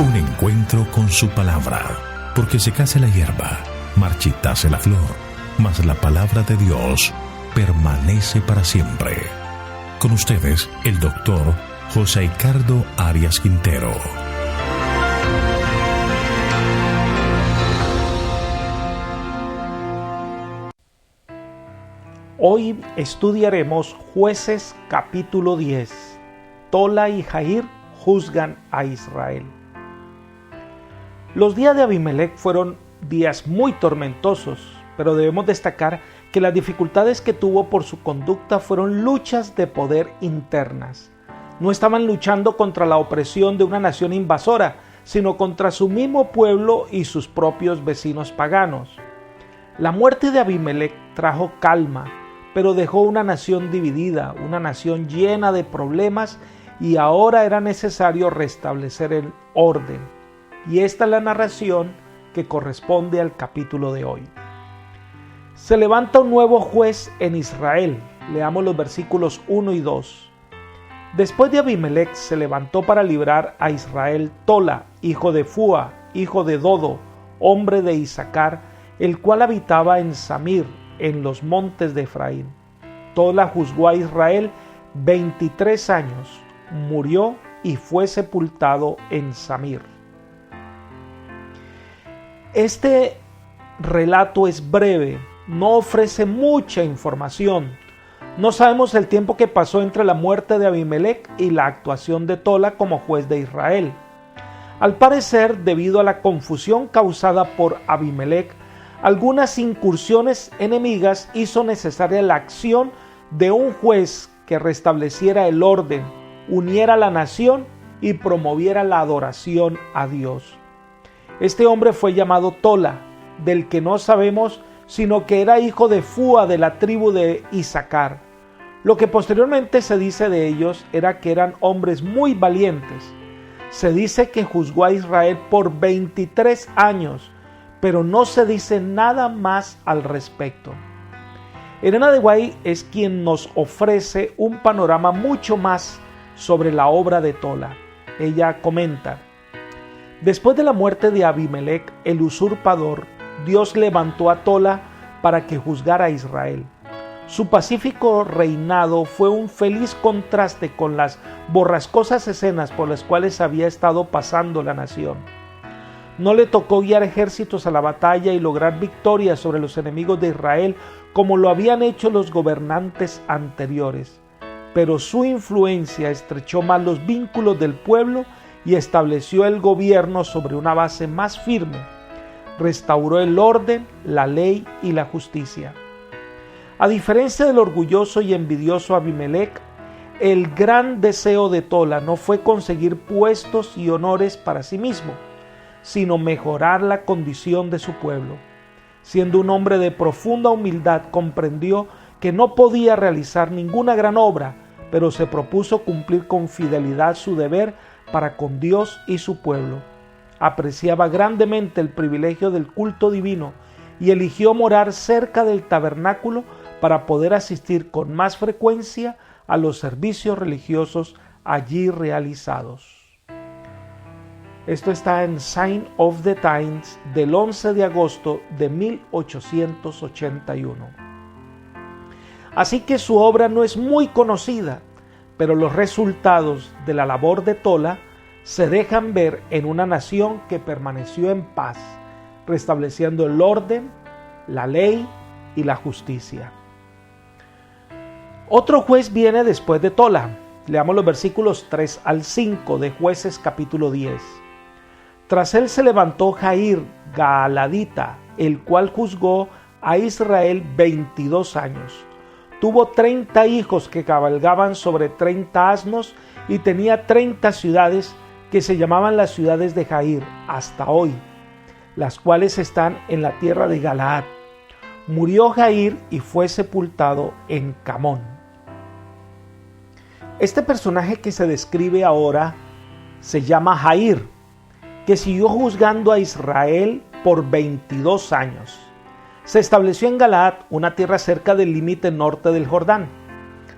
Un encuentro con su palabra, porque secase la hierba, marchitase la flor, mas la palabra de Dios permanece para siempre. Con ustedes, el doctor José Ricardo Arias Quintero. Hoy estudiaremos Jueces capítulo 10. Tola y Jair juzgan a Israel. Los días de Abimelec fueron días muy tormentosos, pero debemos destacar que las dificultades que tuvo por su conducta fueron luchas de poder internas. No estaban luchando contra la opresión de una nación invasora, sino contra su mismo pueblo y sus propios vecinos paganos. La muerte de Abimelec trajo calma, pero dejó una nación dividida, una nación llena de problemas, y ahora era necesario restablecer el orden. Y esta es la narración que corresponde al capítulo de hoy. Se levanta un nuevo juez en Israel. Leamos los versículos 1 y 2. Después de Abimelec se levantó para librar a Israel Tola, hijo de Fúa, hijo de Dodo, hombre de Isaacar, el cual habitaba en Samir, en los montes de Efraín. Tola juzgó a Israel 23 años, murió y fue sepultado en Samir. Este relato es breve, no ofrece mucha información. No sabemos el tiempo que pasó entre la muerte de Abimelec y la actuación de Tola como juez de Israel. Al parecer, debido a la confusión causada por Abimelec, algunas incursiones enemigas hizo necesaria la acción de un juez que restableciera el orden, uniera a la nación y promoviera la adoración a Dios. Este hombre fue llamado Tola, del que no sabemos sino que era hijo de Fúa de la tribu de Isaacar. Lo que posteriormente se dice de ellos era que eran hombres muy valientes. Se dice que juzgó a Israel por 23 años, pero no se dice nada más al respecto. Elena de White es quien nos ofrece un panorama mucho más sobre la obra de Tola. Ella comenta: después de la muerte de Abimelec, el usurpador, Dios levantó a Tola para que juzgara a Israel. Su pacífico reinado fue un feliz contraste con las borrascosas escenas por las cuales había estado pasando la nación. No le tocó guiar ejércitos a la batalla y lograr victorias sobre los enemigos de Israel como lo habían hecho los gobernantes anteriores, pero su influencia estrechó más los vínculos del pueblo y estableció el gobierno sobre una base más firme. Restauró el orden, la ley y la justicia. A diferencia del orgulloso y envidioso Abimelec, el gran deseo de Tola no fue conseguir puestos y honores para sí mismo, sino mejorar la condición de su pueblo. Siendo un hombre de profunda humildad, comprendió que no podía realizar ninguna gran obra, pero se propuso cumplir con fidelidad su deber para con Dios y su pueblo. Apreciaba grandemente el privilegio del culto divino y eligió morar cerca del tabernáculo para poder asistir con más frecuencia a los servicios religiosos allí realizados. Esto está en Sign of the Times del 11 de agosto de 1881. Así que su obra no es muy conocida, pero los resultados de la labor de Tola se dejan ver en una nación que permaneció en paz, restableciendo el orden, la ley y la justicia. Otro juez viene después de Tola. Leamos los versículos 3 al 5 de Jueces capítulo 10. Tras él se levantó Jair Gaaladita, el cual juzgó a Israel 22 años. Tuvo 30 hijos que cabalgaban sobre 30 asnos y tenía 30 ciudades que se llamaban las ciudades de Jair hasta hoy, las cuales están en la tierra de Galaad. Murió Jair y fue sepultado en Camón. Este personaje que se describe ahora se llama Jair, que siguió juzgando a Israel por 22 años. Se estableció en Galaad, una tierra cerca del límite norte del Jordán.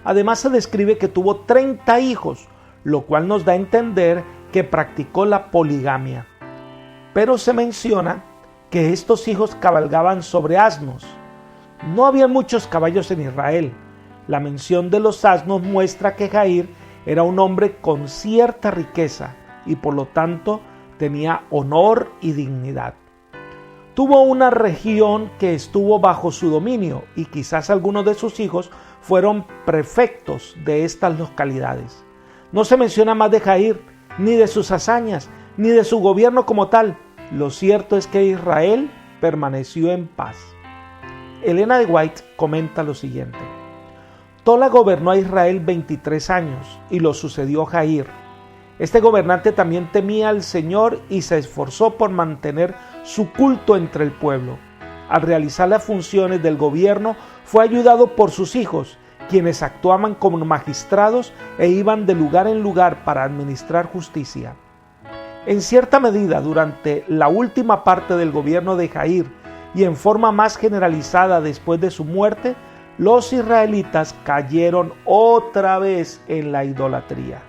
Además se describe que tuvo 30 hijos, lo cual nos da a entender que practicó la poligamia. Pero se menciona que estos hijos cabalgaban sobre asnos. No había muchos caballos en Israel. La mención de los asnos muestra que Jair era un hombre con cierta riqueza y por lo tanto tenía honor y dignidad. Tuvo una región que estuvo bajo su dominio y quizás algunos de sus hijos fueron prefectos de estas localidades. No se menciona más de Jair, ni de sus hazañas, ni de su gobierno como tal. Lo cierto es que Israel permaneció en paz. Elena de White comenta lo siguiente: Tola gobernó a Israel 23 años y lo sucedió Jair. Este gobernante también temía al Señor y se esforzó por mantener su culto entre el pueblo. Al realizar las funciones del gobierno fue ayudado por sus hijos, quienes actuaban como magistrados e iban de lugar en lugar para administrar justicia. En cierta medida, durante la última parte del gobierno de Jair y en forma más generalizada después de su muerte, los israelitas cayeron otra vez en la idolatría.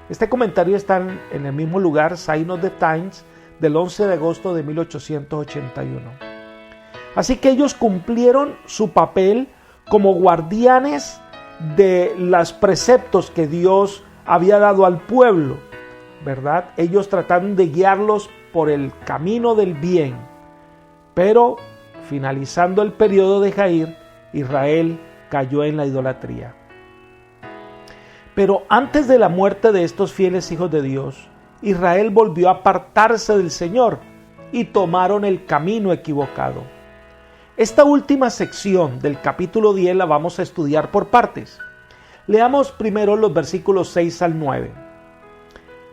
Este comentario está en el mismo lugar, Sign of the Times, del 11 de agosto de 1881. Así que ellos cumplieron su papel como guardianes de los preceptos que Dios había dado al pueblo, ¿verdad? Ellos trataron de guiarlos por el camino del bien. Pero, finalizando el periodo de Jair, Israel cayó en la idolatría. Pero antes de la muerte de estos fieles hijos de Dios, Israel volvió a apartarse del Señor y tomaron el camino equivocado. Esta última sección del capítulo 10 la vamos a estudiar por partes. Leamos primero los versículos 6 al 9.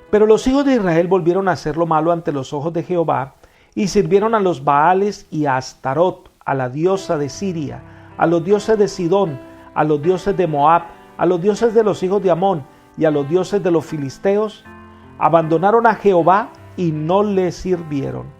Pero los hijos de Israel volvieron a hacer lo malo ante los ojos de Jehová y sirvieron a los Baales y a Astarot, a la diosa de Siria, a los dioses de Sidón, a los dioses de Moab, a los dioses de los hijos de Amón y a los dioses de los filisteos. Abandonaron a Jehová y no le sirvieron.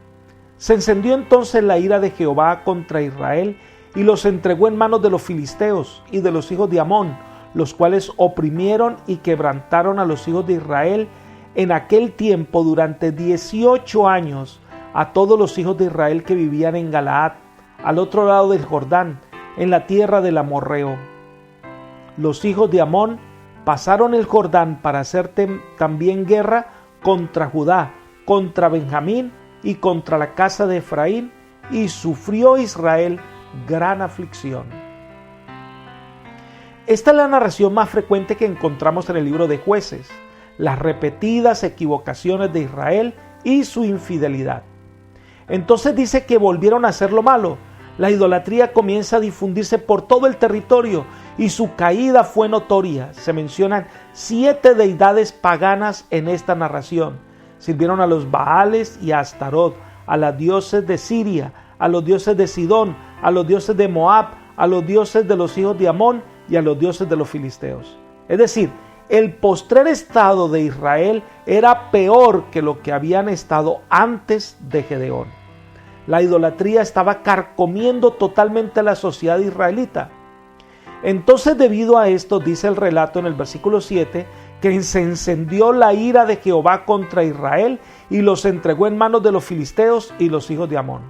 Se encendió entonces la ira de Jehová contra Israel y los entregó en manos de los filisteos y de los hijos de Amón, los cuales oprimieron y quebrantaron a los hijos de Israel en aquel tiempo durante 18 años a todos los hijos de Israel que vivían en Galaad, al otro lado del Jordán, en la tierra del amorreo. Los hijos de Amón pasaron el Jordán para hacer también guerra contra Judá, contra Benjamín y contra la casa de Efraín, y sufrió Israel gran aflicción. Esta es la narración más frecuente que encontramos en el libro de Jueces, las repetidas equivocaciones de Israel y su infidelidad. Entonces dice que volvieron a hacer lo malo. La idolatría comienza a difundirse por todo el territorio y su caída fue notoria. Se mencionan 7 deidades paganas en esta narración. Sirvieron a los Baales y a Astarot, a los dioses de Siria, a los dioses de Sidón, a los dioses de Moab, a los dioses de los hijos de Amón y a los dioses de los filisteos. Es decir, el postrer estado de Israel era peor que lo que habían estado antes de Gedeón. La idolatría estaba carcomiendo totalmente a la sociedad israelita. Entonces, debido a esto, dice el relato en el versículo 7, que se encendió la ira de Jehová contra Israel y los entregó en manos de los filisteos y los hijos de Amón.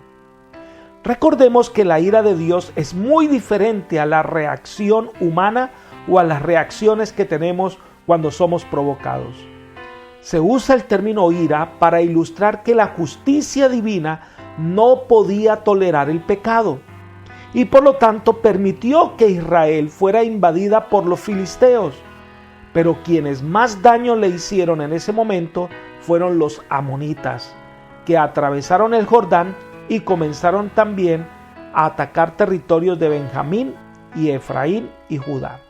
Recordemos que la ira de Dios es muy diferente a la reacción humana o a las reacciones que tenemos cuando somos provocados. Se usa el término ira para ilustrar que la justicia divina no podía tolerar el pecado y por lo tanto permitió que Israel fuera invadida por los filisteos. Pero quienes más daño le hicieron en ese momento fueron los amonitas, que atravesaron el Jordán y comenzaron también a atacar territorios de Benjamín y Efraín y Judá.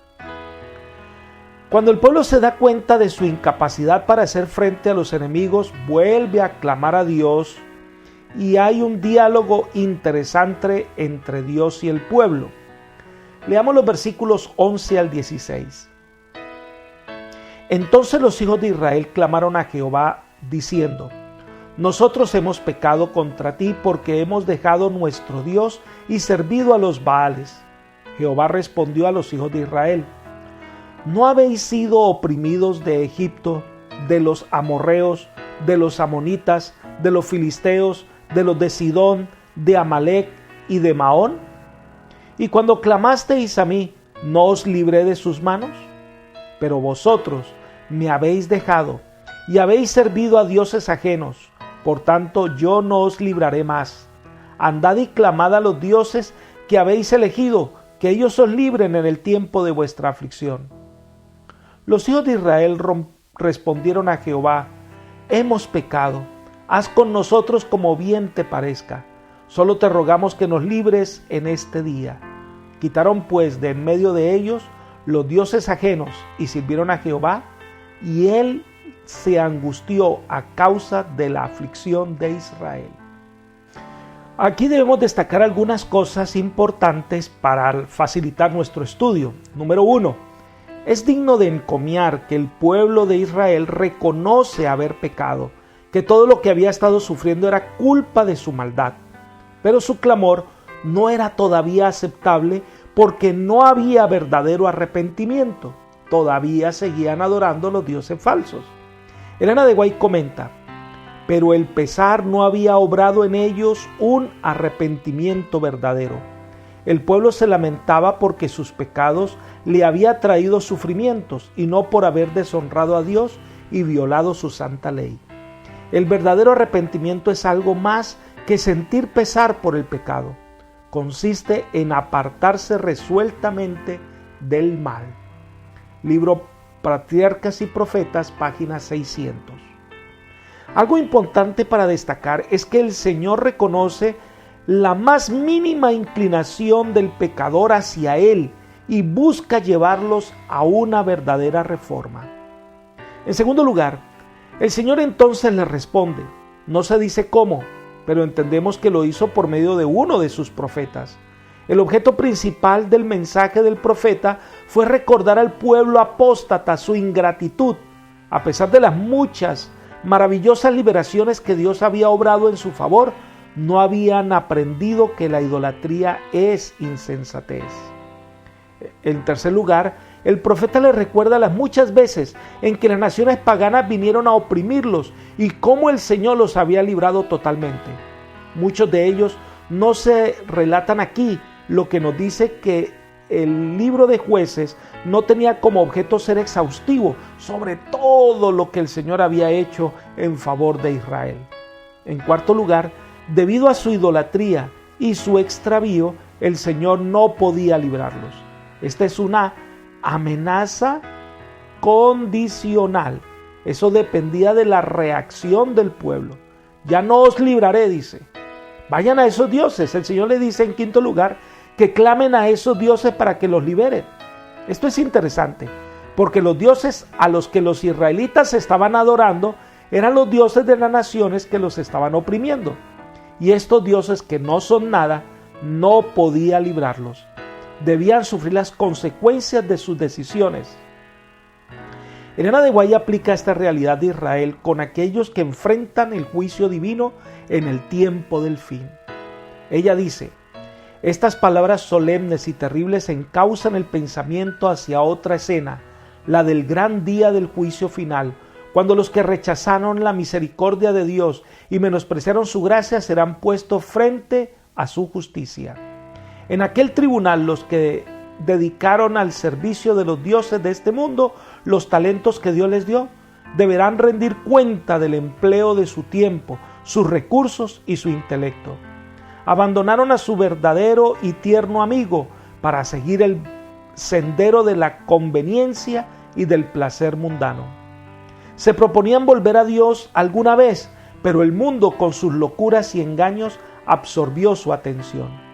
Cuando el pueblo se da cuenta de su incapacidad para hacer frente a los enemigos, vuelve a clamar a Dios y hay un diálogo interesante entre Dios y el pueblo. Leamos los versículos 11 al 16. Entonces los hijos de Israel clamaron a Jehová diciendo: Nosotros hemos pecado contra ti porque hemos dejado nuestro Dios y servido a los Baales. Jehová respondió a los hijos de Israel: ¿No habéis sido oprimidos de Egipto de los amorreos, de los amonitas, de los filisteos, de los de Sidón, de Amalec y de Maón? Y cuando clamasteis a mí, ¿no os libré de sus manos? Pero vosotros me habéis dejado y habéis servido a dioses ajenos. Por tanto, yo no os libraré más. Andad y clamad a los dioses que habéis elegido, que ellos os libren en el tiempo de vuestra aflicción. Los hijos de Israel respondieron a Jehová: hemos pecado, haz con nosotros como bien te parezca. Solo te rogamos que nos libres en este día. Quitaron pues de en medio de ellos los dioses ajenos y sirvieron a Jehová, y él se angustió a causa de la aflicción de Israel. Aquí debemos destacar algunas cosas importantes para facilitar nuestro estudio. Número 1. Es digno de encomiar que el pueblo de Israel reconoce haber pecado, que todo lo que había estado sufriendo era culpa de su maldad. Pero su clamor no era todavía aceptable porque no había verdadero arrepentimiento. Todavía seguían adorando a los dioses falsos. Elena de White comenta: pero el pesar no había obrado en ellos un arrepentimiento verdadero. El pueblo se lamentaba porque sus pecados le había traído sufrimientos y no por haber deshonrado a Dios y violado su santa ley. El verdadero arrepentimiento es algo más que sentir pesar por el pecado. Consiste en apartarse resueltamente del mal. Libro Patriarcas y Profetas, página 600. Algo importante para destacar es que el Señor reconoce la más mínima inclinación del pecador hacia Él y busca llevarlos a una verdadera reforma. En segundo lugar, el Señor entonces les responde. No se dice cómo, pero entendemos que lo hizo por medio de uno de sus profetas. El objeto principal del mensaje del profeta fue recordar al pueblo apóstata su ingratitud, a pesar de las muchas maravillosas liberaciones que Dios había obrado en su favor. No habían aprendido que la idolatría es insensatez. En tercer lugar, el profeta les recuerda las muchas veces en que las naciones paganas vinieron a oprimirlos y cómo el Señor los había librado totalmente. Muchos de ellos no se relatan aquí, lo que nos dice que el libro de Jueces no tenía como objeto ser exhaustivo sobre todo lo que el Señor había hecho en favor de Israel. En cuarto lugar, debido a su idolatría y su extravío, el Señor no podía librarlos. Esta es una amenaza condicional. Eso dependía de la reacción del pueblo. Ya no os libraré, dice. Vayan a esos dioses. El Señor le dice en quinto lugar que clamen a esos dioses para que los liberen. Esto es interesante, porque los dioses a los que los israelitas estaban adorando eran los dioses de las naciones que los estaban oprimiendo. Y estos dioses que no son nada, no podía librarlos. Debían sufrir las consecuencias de sus decisiones. Elena de White aplica esta realidad de Israel con aquellos que enfrentan el juicio divino en el tiempo del fin. Ella dice: estas palabras solemnes y terribles encauzan el pensamiento hacia otra escena, la del gran día del juicio final, cuando los que rechazaron la misericordia de Dios y menospreciaron su gracia serán puestos frente a su justicia. En aquel tribunal, los que dedicaron al servicio de los dioses de este mundo los talentos que Dios les dio, deberán rendir cuenta del empleo de su tiempo, sus recursos y su intelecto. Abandonaron a su verdadero y tierno amigo para seguir el sendero de la conveniencia y del placer mundano. Se proponían volver a Dios alguna vez, pero el mundo con sus locuras y engaños absorbió su atención.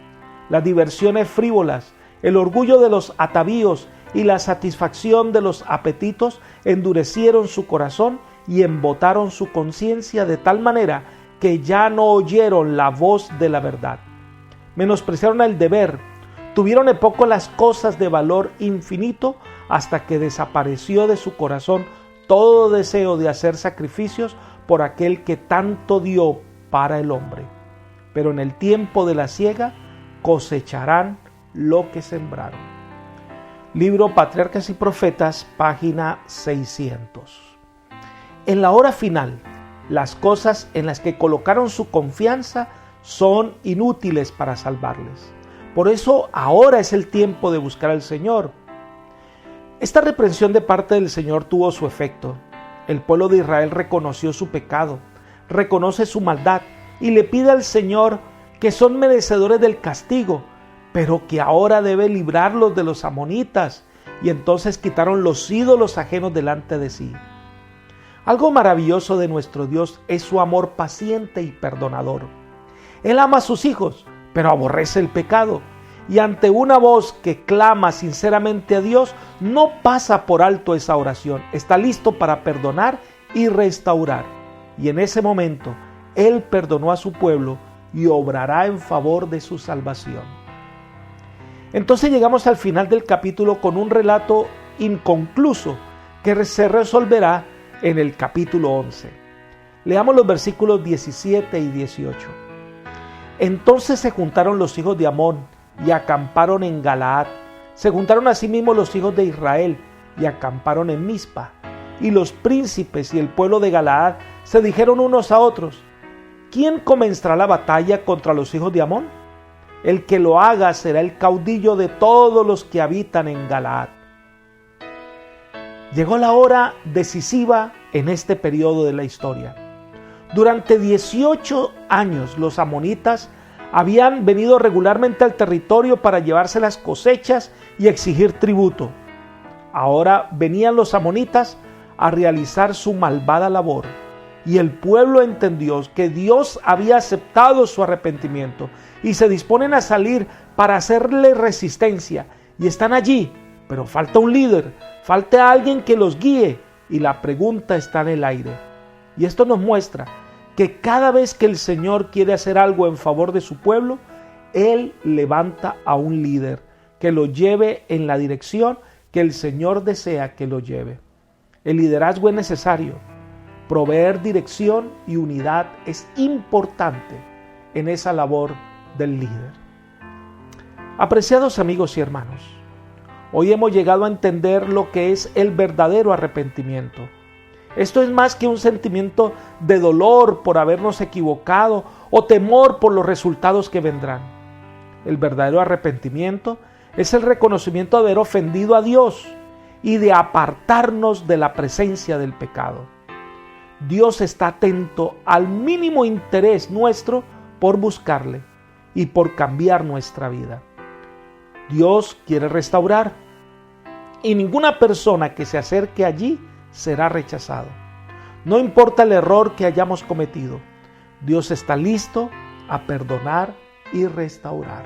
Las diversiones frívolas, el orgullo de los atavíos y la satisfacción de los apetitos endurecieron su corazón y embotaron su conciencia de tal manera que ya no oyeron la voz de la verdad. Menospreciaron el deber, tuvieron en poco las cosas de valor infinito hasta que desapareció de su corazón todo deseo de hacer sacrificios por aquel que tanto dio para el hombre. Pero en el tiempo de la siega cosecharán lo que sembraron. Libro Patriarcas y Profetas, página 600. en la hora final, las cosas en las que colocaron su confianza son inútiles para salvarles. Por eso ahora es el tiempo de buscar al Señor. Esta reprensión de parte del Señor tuvo su efecto. El pueblo de Israel reconoció su pecado, reconoce su maldad y le pide al Señor que son merecedores del castigo, pero que ahora debe librarlos de los amonitas, y entonces quitaron los ídolos ajenos delante de sí. Algo maravilloso de nuestro Dios es su amor paciente y perdonador. Él ama a sus hijos, pero aborrece el pecado, y ante una voz que clama sinceramente a Dios, no pasa por alto esa oración, está listo para perdonar y restaurar. Y en ese momento, Él perdonó a su pueblo y obrará en favor de su salvación. Entonces llegamos al final del capítulo con un relato inconcluso que se resolverá en el capítulo 11. Leamos los versículos 17 y 18. Entonces se juntaron los hijos de Amón y acamparon en Galaad. Se juntaron asimismo los hijos de Israel y acamparon en Mizpa. Y los príncipes y el pueblo de Galaad se dijeron unos a otros: ¿quién comenzará la batalla contra los hijos de Amón? El que lo haga será el caudillo de todos los que habitan en Galaad. Llegó la hora decisiva en este periodo de la historia. Durante 18 años los amonitas habían venido regularmente al territorio para llevarse las cosechas y exigir tributo. Ahora venían los amonitas a realizar su malvada labor, y el pueblo entendió que Dios había aceptado su arrepentimiento y se disponen a salir para hacerle resistencia, y están allí, pero falta un líder, falta alguien que los guíe, y la pregunta está en el aire. Y esto nos muestra que cada vez que el Señor quiere hacer algo en favor de su pueblo, Él levanta a un líder que lo lleve en la dirección que el Señor desea que lo lleve. El liderazgo es necesario. Proveer dirección y unidad es importante en esa labor del líder. Apreciados amigos y hermanos, hoy hemos llegado a entender lo que es el verdadero arrepentimiento. Esto es más que un sentimiento de dolor por habernos equivocado o temor por los resultados que vendrán. El verdadero arrepentimiento es el reconocimiento de haber ofendido a Dios y de apartarnos de la presencia del pecado. Dios está atento al mínimo interés nuestro por buscarle y por cambiar nuestra vida. Dios quiere restaurar, y ninguna persona que se acerque allí será rechazado. No importa el error que hayamos cometido, Dios está listo a perdonar y restaurar.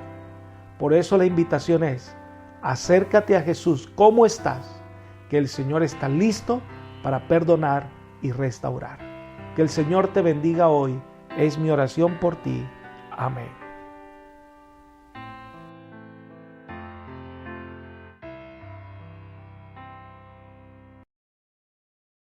Por eso la invitación es: acércate a Jesús como estás, que el Señor está listo para perdonar y restaurar. Que el Señor te bendiga hoy, es mi oración por ti. Amén.